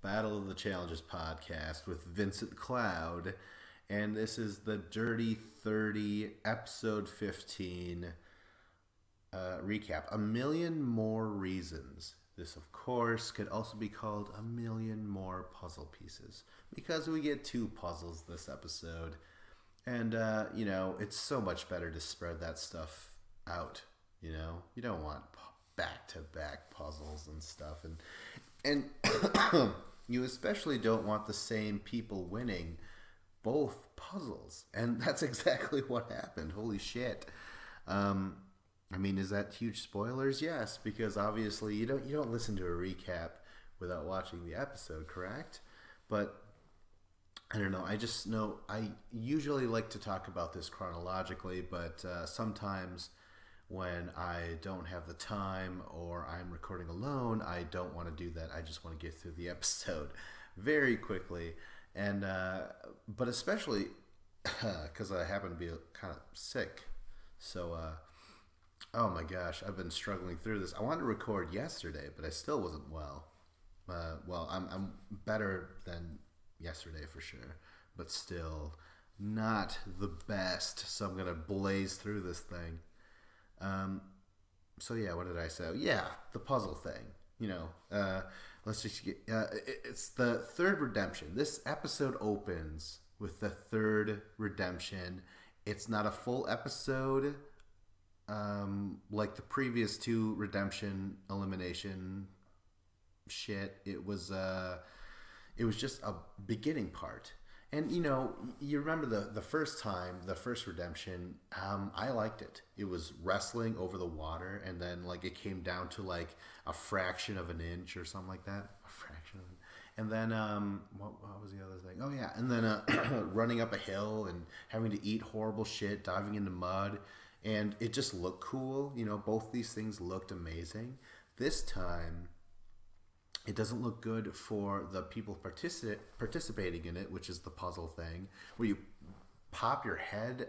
Battle of the Challenges podcast with Vincent Cloud, and this is the Dirty 30, episode 15 recap. A million more reasons. This, of course, could also be called a million more puzzle pieces because we get two puzzles this episode, and it's so much better to spread that stuff out. You don't want back-to-back puzzles and stuff, and you especially don't want the same people winning both puzzles, and that's exactly what happened. Holy shit! Is that huge spoilers? Yes, because obviously you don't listen to a recap without watching the episode, correct? But I don't know. I just know I usually like to talk about this chronologically, but sometimes when I don't have the time or I'm recording alone, I don't want to do that. I just want to get through the episode very quickly, and but especially because I happen to be kind of sick. So, oh my gosh, I've been struggling through this. I wanted to record yesterday, but I still wasn't well. I'm better than yesterday for sure, but still not the best. So I'm gonna blaze through this thing. So yeah, what did I say? Yeah, the puzzle thing. Let's just get. It's the third redemption. This episode opens with the third redemption. It's not a full episode, like the previous two redemption elimination shit. It was just a beginning part. And, you remember the first time, the first redemption, I liked it. It was wrestling over the water, and then, it came down to, a fraction of an inch or something like that. A fraction of an inch. And then, what was the other thing? Oh, yeah. And then running up a hill and having to eat horrible shit, diving into mud. And it just looked cool. Both these things looked amazing. This time, it doesn't look good for the people participating in it, which is the puzzle thing, where you pop your head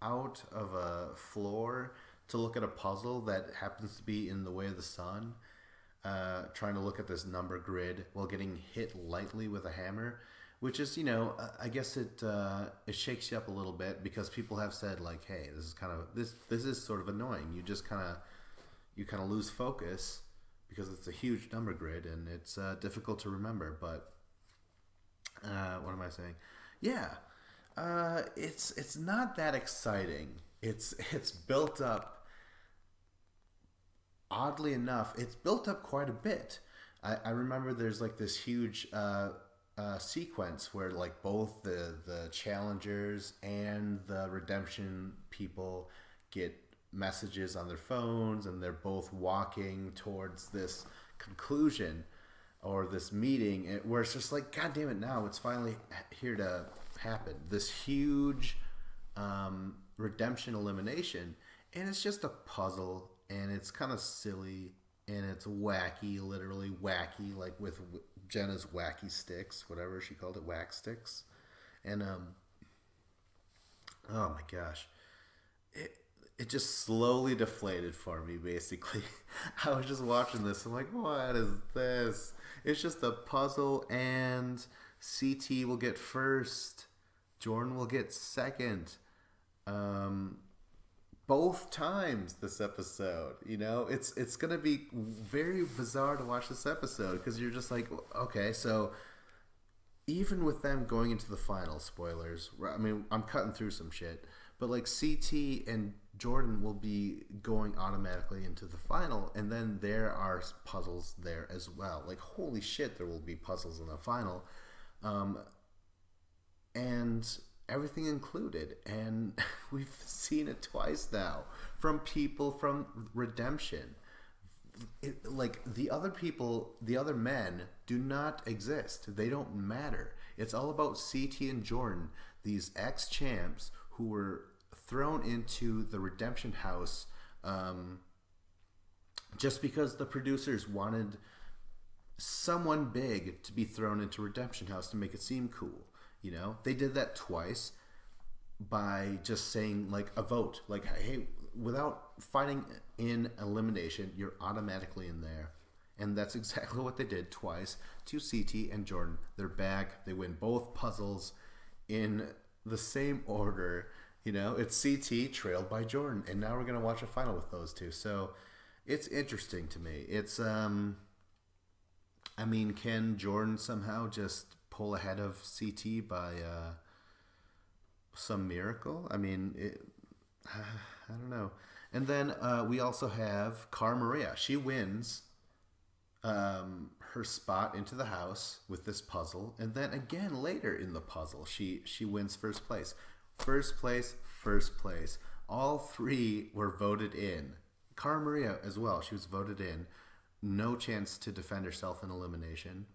out of a floor to look at a puzzle that happens to be in the way of the sun, trying to look at this number grid while getting hit lightly with a hammer, which is, I guess it shakes you up a little bit because people have said, hey, this is sort of annoying. You just kind of lose focus because it's a huge number grid and it's difficult to remember. But what am I saying? Yeah, it's not that exciting. It's built up. Oddly enough, it's built up quite a bit. I remember there's this huge sequence where both the challengers and the redemption people get messages on their phones, and they're both walking towards this conclusion or this meeting where it's just God damn it, now it's finally here to happen, this huge redemption elimination, and it's just a puzzle, and it's kind of silly, and it's wacky, literally wacky, with Jenna's wacky sticks, whatever she called it, wax sticks. And oh my gosh, it just slowly deflated for me, basically. I was just watching this. I'm like, what is this? It's just a puzzle, and CT will get first. Jordan will get second. Both times this episode. It's going to be very bizarre to watch this episode because you're just okay, so even with them going into the final, spoilers, I'm cutting through some shit, but CT and Jordan will be going automatically into the final, and then there are puzzles there as well. Holy shit, there will be puzzles in the final, and everything included. And we've seen it twice now from people from Redemption. The other people, the other men, do not exist. They don't matter. It's all about CT and Jordan, these ex-champs who were thrown into the Redemption House just because the producers wanted someone big to be thrown into Redemption House to make it seem cool. They did that twice by just saying a vote, hey, without fighting in elimination, you're automatically in there. And that's exactly what they did twice to CT and Jordan. They're back. They win both puzzles in the same order. You know, it's CT trailed by Jordan. And now we're going to watch a final with those two. So it's interesting to me. It's, I mean, can Jordan somehow just pull ahead of CT by some miracle? I mean, I don't know. And then we also have Cara Maria. She wins her spot into the house with this puzzle, and then again later in the puzzle, she wins first place. First place, first place. All three were voted in. Cara Maria as well. She was voted in. No chance to defend herself in elimination,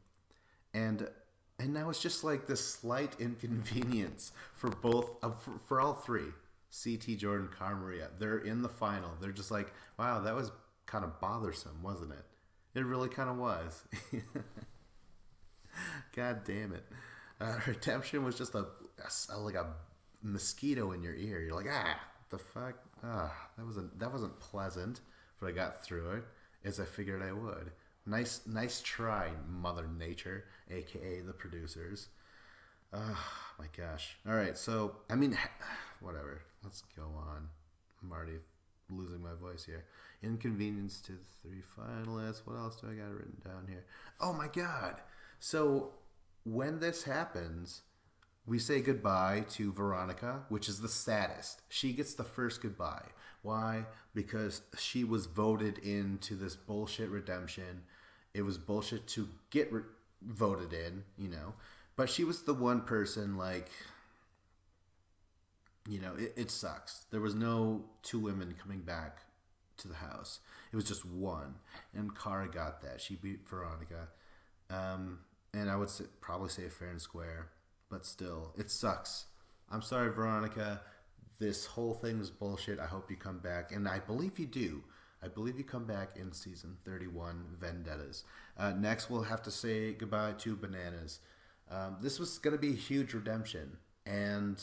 and now it's just like this slight inconvenience for both for all three. CT, Jordan, Cara Maria. They're in the final. They're just like, wow, that was kind of bothersome, wasn't it? It really kind of was. God damn it. Redemption was just like a mosquito in your ear. You're like, the fuck? That wasn't pleasant, but I got through it as I figured I would. Nice try, Mother Nature, aka the producers. Oh my gosh. All right, so I mean, whatever. Let's go on. I'm already losing my voice here. Inconvenience to the three finalists. What else do I got written down here? Oh my god. So when this happens, we say goodbye to Veronica, which is the saddest. She gets the first goodbye. Why? Because she was voted into this bullshit redemption. It was bullshit to get voted in, you know. But she was the one person, like, you know, it sucks. There was no two women coming back to the house. It was just one. And Cara got that. She beat Veronica. And I would probably say fair and square. But still, it sucks. I'm sorry, Veronica. This whole thing is bullshit. I hope you come back. And I believe you do. I believe you come back in season 31, Vendettas. Next, we'll have to say goodbye to Bananas. This was going to be a huge redemption. And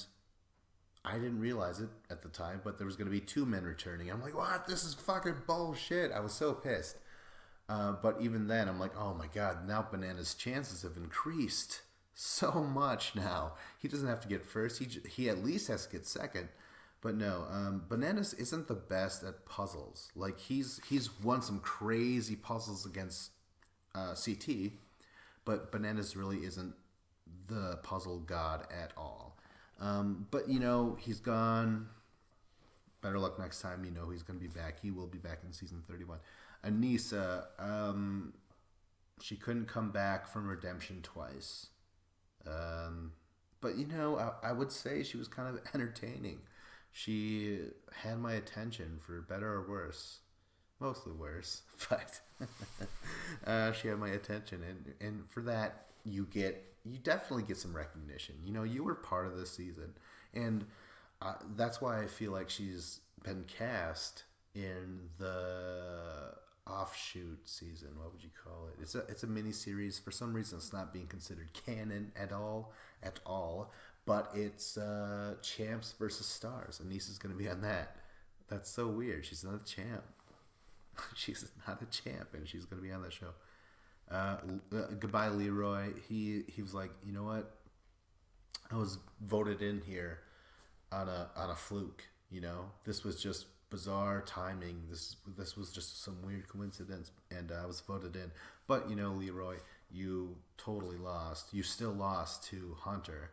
I didn't realize it at the time, but there was going to be two men returning. I'm like, what? This is fucking bullshit. I was so pissed. But even then, I'm like, oh my god, now Bananas' chances have increased so much now. He doesn't have to get first. He at least has to get second. But no, Bananas isn't the best at puzzles. Like, he's won some crazy puzzles against CT, but Bananas really isn't the puzzle god at all. But, you know, he's gone. Better luck next time. You know he's going to be back. He will be back in season 31. Anissa, she couldn't come back from Redemption twice. But, you know, I would say she was kind of entertaining. She had my attention for better or worse. Mostly worse, but she had my attention. And for that, you definitely get some recognition. You know, you were part of this season. And that's why I feel like she's been cast in the offshoot season. What would you call it? It's a mini series. For some reason, it's not being considered canon at all. But it's Champs versus Stars. Anissa's going to be on that. That's so weird. She's not a champ. She's not a champ, and she's going to be on that show. Goodbye, Leroy. He was like, you know what? I was voted in here on a fluke. You know, this was just bizarre timing. This was just some weird coincidence, and I was voted in. But you know, Leroy, you totally lost. You still lost to Hunter,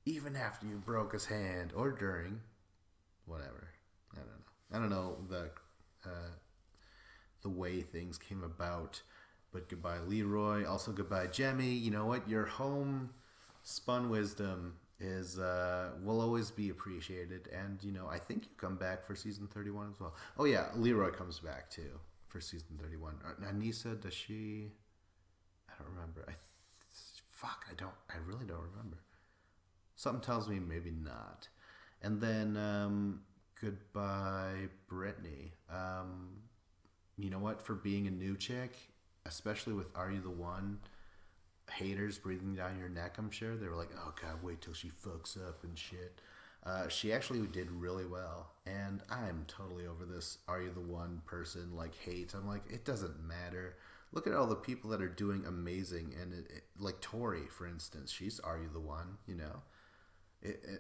even after you broke his hand or during, whatever. I don't know the way things came about. But goodbye, Leroy. Also goodbye, Jemmy. You know what? Your homespun wisdom is will always be appreciated. And you know, I think you come back for season 31 as well. Oh yeah, Leroy comes back too for season 31. Anissa, does she? I don't remember. I really don't remember. Something tells me maybe not. And then goodbye, Brittany. You know what? For being a new chick, especially with Are You the One, haters breathing down your neck, I'm sure. They were like, oh god, wait till she fucks up and shit. She actually did really well. And I'm totally over this Are You the One person, like, hate. I'm like, it doesn't matter. look at all the people that are doing amazing, and like Tori, for instance, she's Are You the One, you know?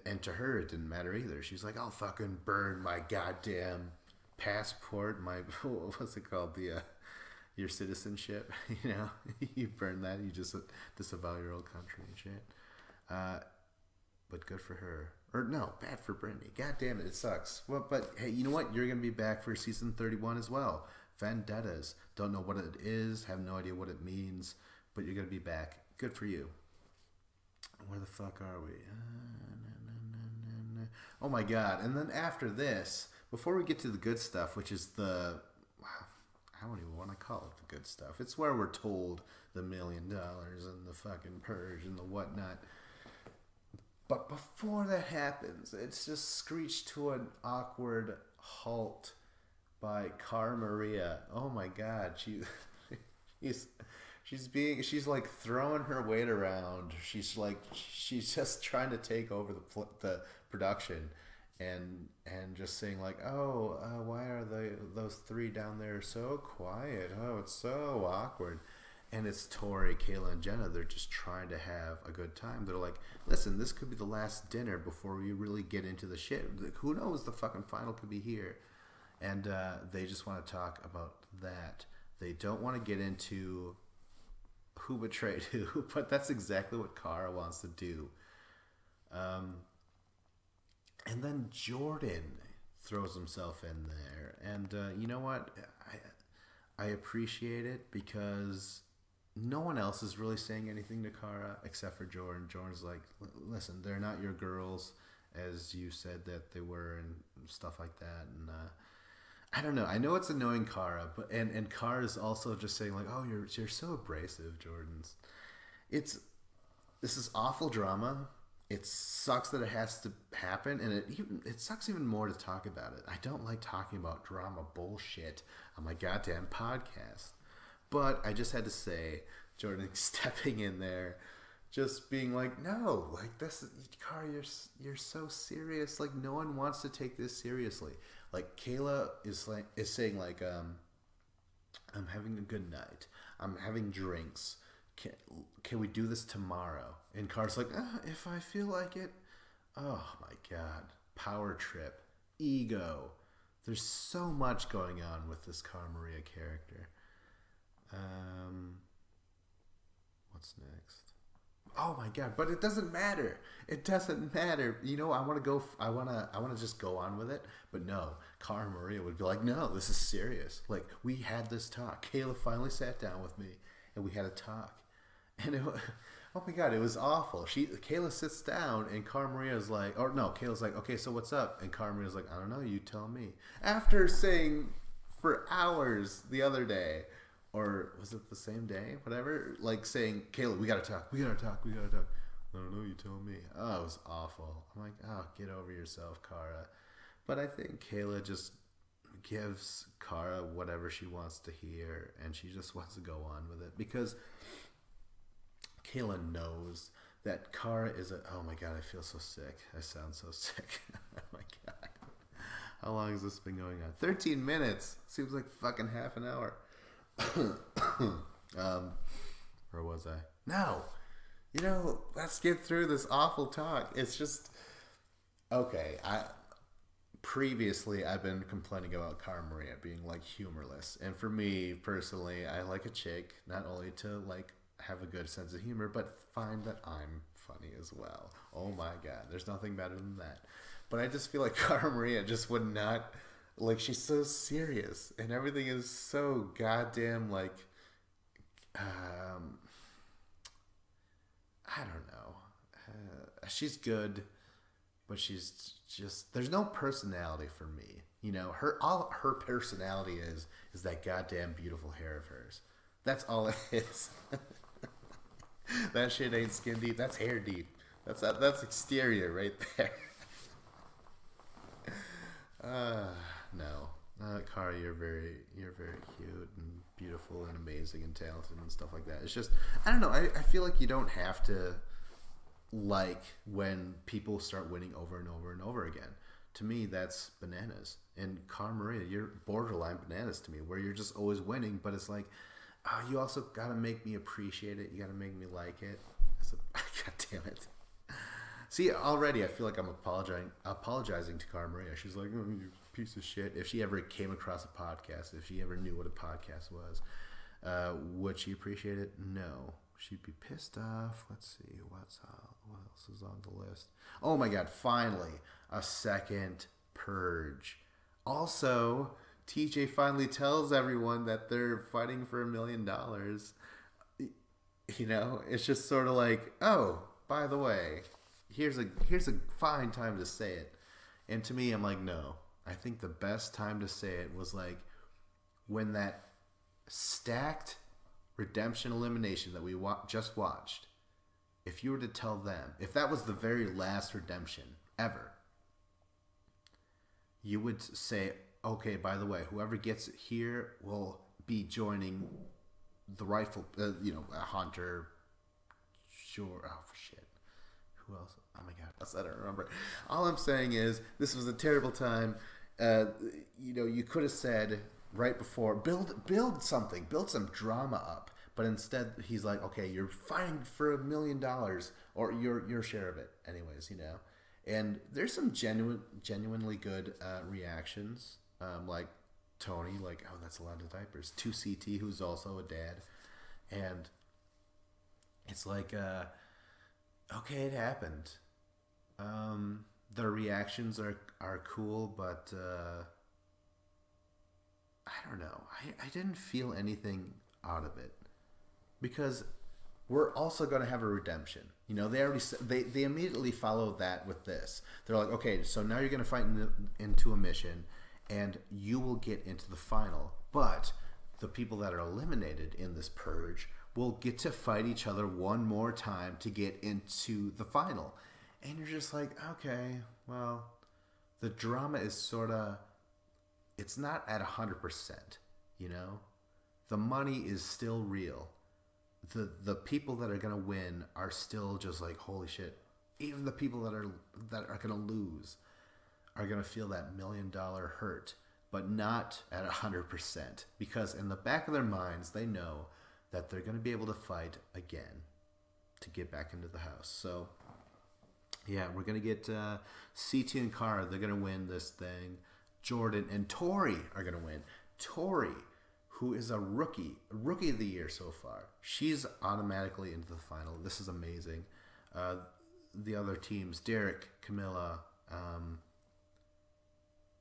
And to her, it didn't matter either. She's like, I'll fucking burn my goddamn passport, my, what's it called? Your citizenship, you know? You burn that, you just disavow your old country and shit. But good for her. Or no, bad for Brittany. God damn it, it sucks. Well, but hey, you know what? You're going to be back for season 31 as well. Vendettas. Don't know what it is, have no idea what it means, but you're going to be back. Good for you. Where the fuck are we? Oh my god. And then after this, before we get to the good stuff, which is I don't even want to call it the good stuff. It's where we're told the $1 million and the fucking purge and the whatnot. But before that happens, it's just screeched to an awkward halt by Cara Maria. Oh my god, she's like throwing her weight around. She's just trying to take over the production, and just saying like, why are those three down there so quiet? Oh, it's so awkward. And it's Tori, Kayla, and Jenna. They're just trying to have a good time. They're like, listen, this could be the last dinner before we really get into the shit. Like, who knows? The fucking final could be here. And they just want to talk about that. They don't want to get into who betrayed who, but that's exactly what Cara wants to do. And then Jordan throws himself in there. And you know what? I appreciate it because no one else is really saying anything to Cara except for Jordan. Jordan's like, listen, they're not your girls, as you said that they were, and stuff like that. And I don't know. I know it's annoying Cara, but and Cara's also just saying like, oh, you're so abrasive, Jordan's. This is awful drama. It sucks that it has to happen, and it sucks even more to talk about it. I don't like talking about drama bullshit on my goddamn podcast. But I just had to say, Jordan stepping in there, just being like, no, like this, Cara, you're so serious. Like no one wants to take this seriously. Like Kayla is saying like, I'm having a good night. I'm having drinks. Can we do this tomorrow? And Cara's like, if I feel like it. Oh my god, power trip, ego. There's so much going on with this Cara Maria character. What's next? Oh my god, but it doesn't matter. It doesn't matter. You know, I want to just go on with it, but no. Cara Maria would be like, no, this is serious. Like, we had this talk. Kayla finally sat down with me, and we had a talk. And oh my god, it was awful. Kayla sits down, and Cara Maria's like, or no, Kayla's like, okay, so what's up? And Cara Maria's like, I don't know, you tell me. After saying for hours the other day, or was it the same day? Whatever. Like saying, Kayla, we gotta talk. I don't know, you tell me. Oh, it was awful. I'm like, oh, get over yourself, Cara. But I think Kayla just gives Cara whatever she wants to hear, and she just wants to go on with it. Because Kayla knows that Cara is oh my god, I feel so sick. I sound so sick. Oh my god. How long has this been going on? 13 minutes. Seems like fucking half an hour. Where was I? No. You know, let's get through this awful talk. It's just okay. Previously I've been complaining about Cara Maria being like humorless, and for me personally, I like a chick not only to like have a good sense of humor, but find that I'm funny as well. Oh my god, there's nothing better than that. But I just feel like Cara Maria just would not. Like, she's so serious, and everything is so goddamn, like, I don't know. She's good, but she's just, there's no personality for me. You know, all her personality is that goddamn beautiful hair of hers. That's all it is. That shit ain't skin deep. That's hair deep. That's exterior right there. No. Cara, you're very cute and beautiful and amazing and talented and stuff like that. It's just, I don't know. I feel like you don't have to like when people start winning over and over and over again. To me, that's bananas. And Cara Maria, you're borderline bananas to me, where you're just always winning, but it's like, You also gotta make me appreciate it. You gotta make me like it. God damn it. See, already I feel like I'm apologizing to Cara Maria. She's like, oh, you piece of shit. If she ever came across a podcast, if she ever knew what a podcast was, would she appreciate it? No. She'd be pissed off. Let's see. What else is on the list? Oh my god, finally. A second purge. Also, TJ finally tells everyone that they're fighting for $1 million. You know, it's just sort of like, oh, by the way, here's a fine time to say it. And to me, I'm like, no. I think the best time to say it was like when that stacked redemption elimination that we just watched, if you were to tell them, if that was the very last redemption ever, you would say, okay, by the way, whoever gets it here will be joining the rightful, Hunter. Sure. Oh, shit. Who else? Oh, my God. I don't remember. All I'm saying is this was a terrible time. You could have said right before, build something, build some drama up. But instead, he's like, okay, you're fighting for $1 million or your share of it. Anyways, And there's some genuinely good reactions. Like Tony, like, oh, that's a lot of diapers. 2CT, who's also a dad. And it's like, okay, it happened. The reactions are cool, but I don't know. I didn't feel anything out of it. Because we're also going to have a redemption. They already they immediately follow that with this. They're like, okay, so now you're going to fight into a mission, and you will get into the final. But the people that are eliminated in this purge will get to fight each other one more time to get into the final. And you're just like, okay, well, the drama is sort of, it's not at 100%, The money is still real. The people that are gonna win are still just like, holy shit. Even the people that are gonna lose are gonna feel that $1 million hurt, but not at 100%, because in the back of their minds they know that they're gonna be able to fight again to get back into the house. So yeah, we're gonna get CT and Cara. They're gonna win this thing. Jordan and Tori are gonna win. Tori, who is a rookie of the year so far. She's automatically into the final. This is amazing. The other teams, Derek, Camilla,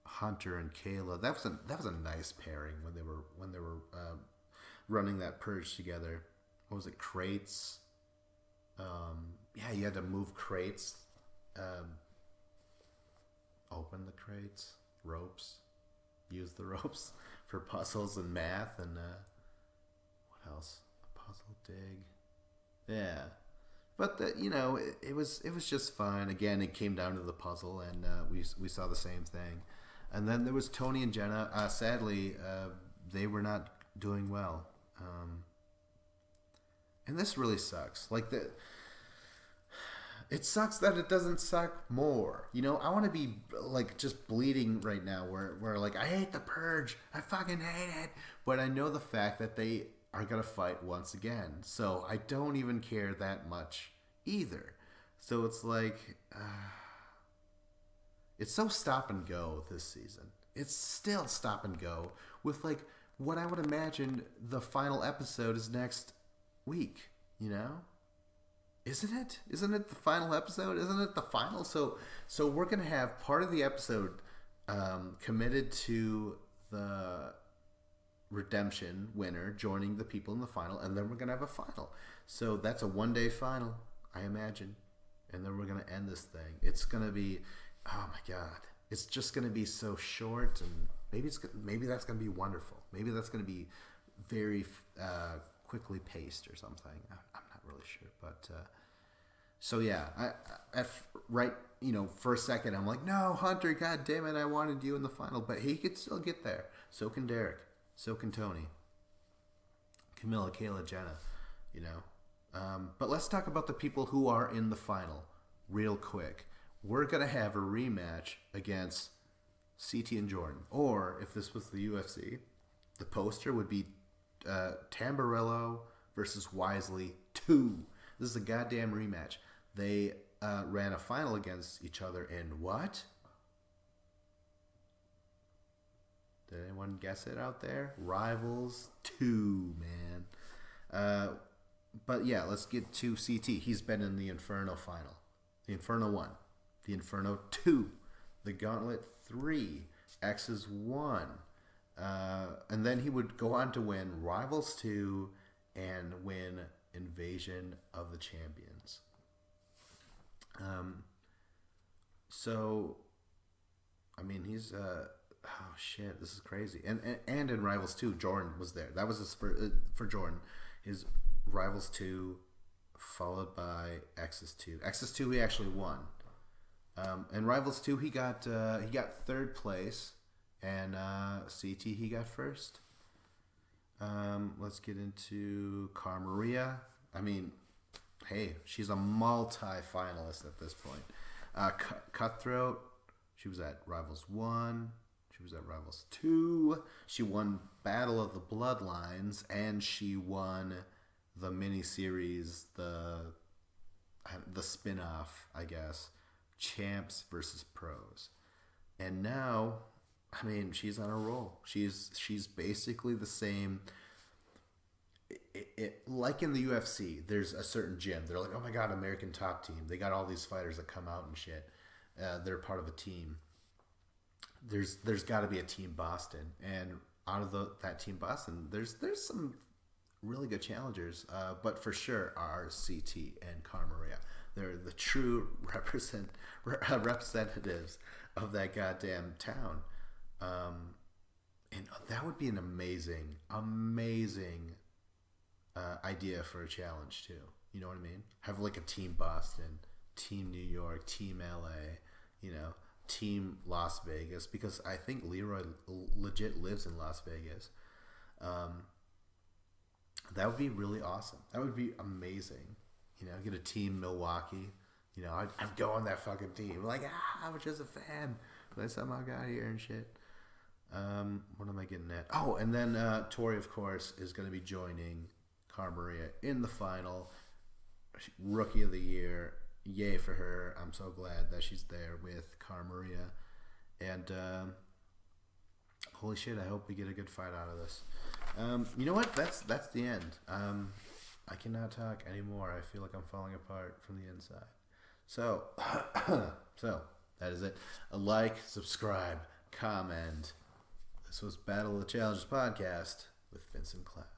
Hunter, and Kayla. That was a nice pairing when they were running that purge together. What was it? Crates. Yeah, you had to move crates. Open the crates. Ropes. Use the ropes for puzzles and math and what else? A puzzle dig. Yeah, but it was just fun. Again, it came down to the puzzle, and we saw the same thing. And then there was Tony and Jenna. Sadly, they were not doing well, and this really sucks. It sucks that it doesn't suck more. I want to be like just bleeding right now where like, I hate the purge. I fucking hate it. But I know the fact that they are going to fight once again. So I don't even care that much either. So it's like, it's so stop and go this season. It's still stop and go with like what I would imagine the final episode is next week, Isn't it? Isn't it the final episode? Isn't it the final? So we're going to have part of the episode committed to the redemption winner joining the people in the final, and then we're going to have a final. So that's a one-day final, I imagine. And then we're going to end this thing. It's going to be, oh my God. It's just going to be so short, and maybe that's going to be wonderful. Maybe that's going to be very quickly paced or something. I'm not really sure, but so yeah, for a second I'm like, no, Hunter, god damn it, I wanted you in the final, but he could still get there. So can Derek, so can Tony, Camilla, Kayla, Jenna, but let's talk about the people who are in the final real quick. We're gonna have a rematch against CT and Jordan, or if this was the UFC, the poster would be Tamburello versus Wisely 2. This is a goddamn rematch. They ran a final against each other in what? Did anyone guess it out there? Rivals 2, man. But yeah, let's get to CT. He's been in the Inferno final. The Inferno 1. The Inferno 2. The Gauntlet 3. X's 1. And then he would go on to win Rivals 2 and win Invasion of the Champions. So, I mean, he's... oh, shit, this is crazy. And in Rivals 2, Jordan was there. That was his for Jordan. His Rivals 2 followed by X's 2. X's 2 he actually won. In Rivals 2 he got third place, and CT he got first. Let's get into Cara Maria. I mean, hey, she's a multi-finalist at this point. Cutthroat, she was at Rivals 1. She was at Rivals 2. She won Battle of the Bloodlines, and she won the miniseries, the spin-off, I guess, Champs versus Pros. And now, I mean, she's on a roll. She's basically the same. Like in the UFC, there's a certain gym. They're like, oh my god, American Top Team. They got all these fighters that come out and shit. They're part of a team. There's got to be a Team Boston, and out of that Team Boston, there's some really good challengers, but for sure are CT and Cara Maria. They're the true representatives of that goddamn town, and that would be an amazing idea for a challenge too. You know what I mean? Have like a Team Boston, Team New York, Team LA, you know. Team Las Vegas, because I think Leroy legit lives in Las Vegas. That would be really awesome. That would be amazing. You know, get a Team Milwaukee. You know, I'd go on that fucking team. Like, I was just a fan, but I somehow got here and shit. What am I getting at? Oh, and then Tori, of course, is going to be joining Cara Maria in the final. Rookie of the Year. Yay for her. I'm so glad that she's there with Cara Maria. And holy shit, I hope we get a good fight out of this. You know what? That's the end. I cannot talk anymore. I feel like I'm falling apart from the inside. So, that is it. A like, subscribe, comment. This was Battle of the Challenges podcast with Vincent Cloud.